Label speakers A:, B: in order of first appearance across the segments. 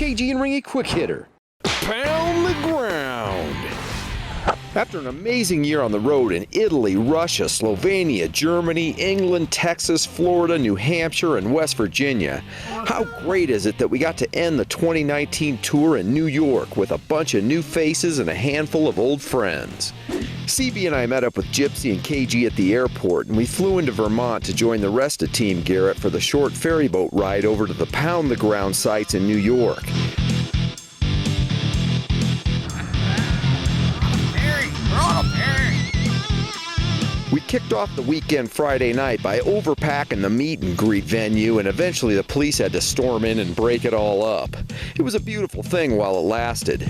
A: KG and Ringy Quick Hitter. Pound the ground. After an amazing year on the road in Italy, Russia, Slovenia, Germany, England, Texas, Florida, New Hampshire, and West Virginia, how great is it that we got to end the 2019 tour in New York with a bunch of new faces and a handful of old friends. CB and I met up with Gypsy and KG at the airport, and we flew into Vermont to join the rest of Team Garrett for the short ferry boat ride over to the Pound the Ground sites in New York. We kicked off the weekend Friday night by overpacking the meet and greet venue, and eventually the police had to storm in and break it all up. It was a beautiful thing while it lasted.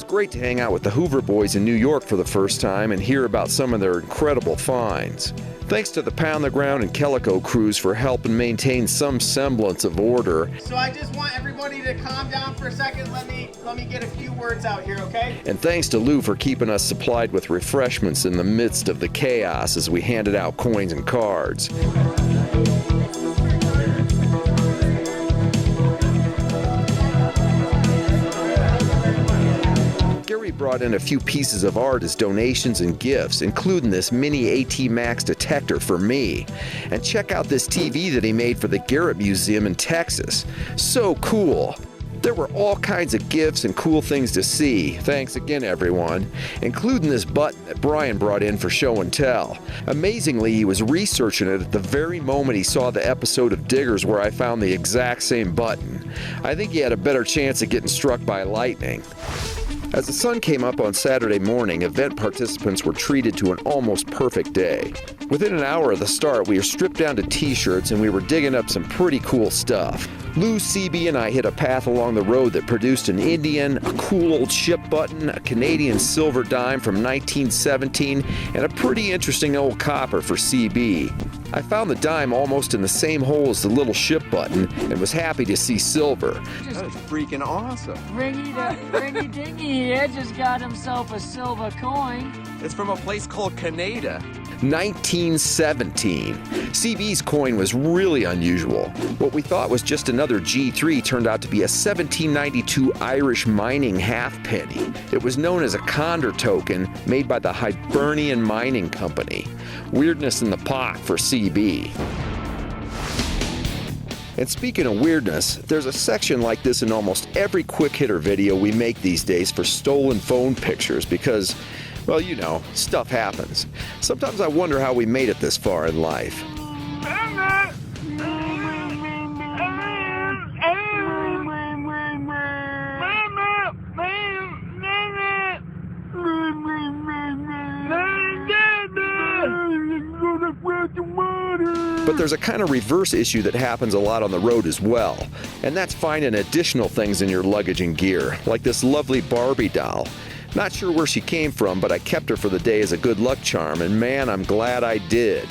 A: Great to hang out with the Hoover boys in New York for the first time and hear about some of their incredible finds. Thanks to the Pound the Ground and Calico crews for helping maintain some semblance of order.
B: So I just want everybody to calm down for a second. Let me get a few words out here, okay?
A: And thanks to Lou for keeping us supplied with refreshments in the midst of the chaos as we handed out coins and cards. Brought in a few pieces of art as donations and gifts, including this mini AT Max detector for me. And check out this TV that he made for the Garrett Museum in Texas. So cool. There were all kinds of gifts and cool things to see. Thanks again, everyone, including this button that Brian brought in for show and tell. Amazingly, he was researching it at the very moment he saw the episode of Diggers where I found the exact same button. I think he had a better chance of getting struck by lightning. As the sun came up on Saturday morning, event participants were treated to an almost perfect day. Within an hour of the start, we were stripped down to t-shirts and we were digging up some pretty cool stuff. Lou, CB, and I hit a path along the road that produced an Indian, a cool old ship button, a Canadian silver dime from 1917, and a pretty interesting old copper for CB. I found the dime almost in the same hole as the little ship button and was happy to see silver.
C: That was freaking awesome.
D: Ringy Dingy here just got himself a silver coin.
C: It's from a place called Canada.
A: 1917. CB's coin was really unusual. What we thought was just another G3 turned out to be a 1792 Irish mining halfpenny. It was known as a Condor token made by the Hibernian Mining Company. Weirdness in the pot for CB. And speaking of weirdness, there's a section like this in almost every quick hitter video we make these days for stolen phone pictures because, well, you know, stuff happens. Sometimes I wonder how we made it this far in life. But there's a kind of reverse issue that happens a lot on the road as well, and that's finding additional things in your luggage and gear, like this lovely Barbie doll. Not sure where she came from, but I kept her for the day as a good luck charm, and man, I'm glad I did.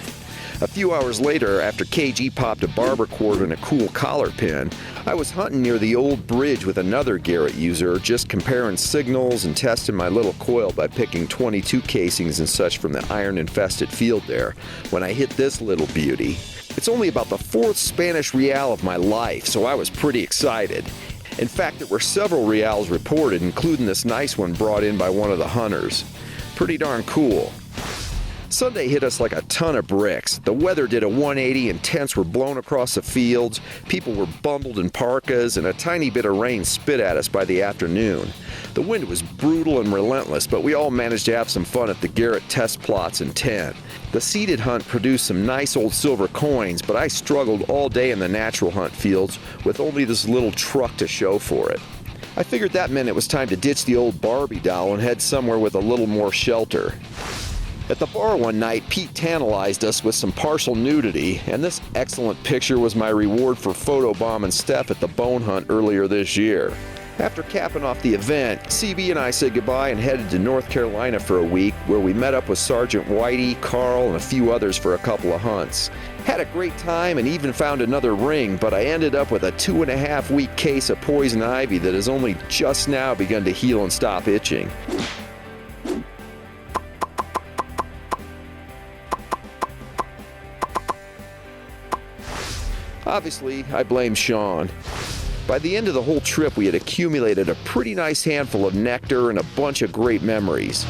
A: A few hours later, after KG popped a barber cord and a cool collar pin, I was hunting near the old bridge with another Garrett user, just comparing signals and testing my little coil by picking 22 casings and such from the iron-infested field there, when I hit this little beauty. It's only about the 4th Spanish real of my life, so I was pretty excited. In fact, there were several reals reported, including this nice one brought in by one of the hunters. Pretty darn cool. Sunday hit us like a ton of bricks. The weather did a 180 and tents were blown across the fields, people were bundled in parkas, and a tiny bit of rain spit at us by the afternoon. The wind was brutal and relentless, but we all managed to have some fun at the Garrett test plots and tent. The seeded hunt produced some nice old silver coins, but I struggled all day in the natural hunt fields with only this little truck to show for it. I figured that meant it was time to ditch the old Barbie doll and head somewhere with a little more shelter. At the bar one night, Pete tantalized us with some partial nudity, and this excellent picture was my reward for photobombing Steph at the bone hunt earlier this year. After capping off the event, CB and I said goodbye and headed to North Carolina for a week, where we met up with Sergeant Whitey, Carl, and a few others for a couple of hunts. Had a great time and even found another ring, but I ended up with a 2.5-week case of poison ivy that has only just now begun to heal and stop itching. Obviously, I blame Sean. By the end of the whole trip, we had accumulated a pretty nice handful of nectar and a bunch of great memories.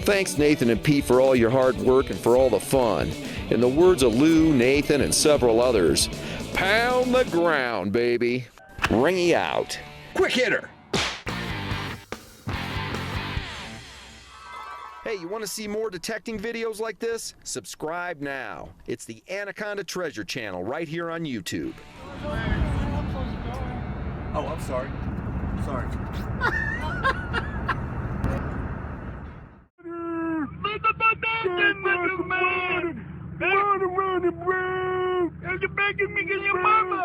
A: Thanks, Nathan and Pete, for all your hard work and for all the fun. In the words of Lou, Nathan, and several others, pound the ground, baby. Ringy out.
C: Quick hitter!
A: Hey, you want to see more detecting videos like this? Subscribe now. It's the Anaconda Treasure Channel right here on YouTube.
C: Oh, I'm sorry. Sorry.
E: Run, bro! You're begging me, get your mama!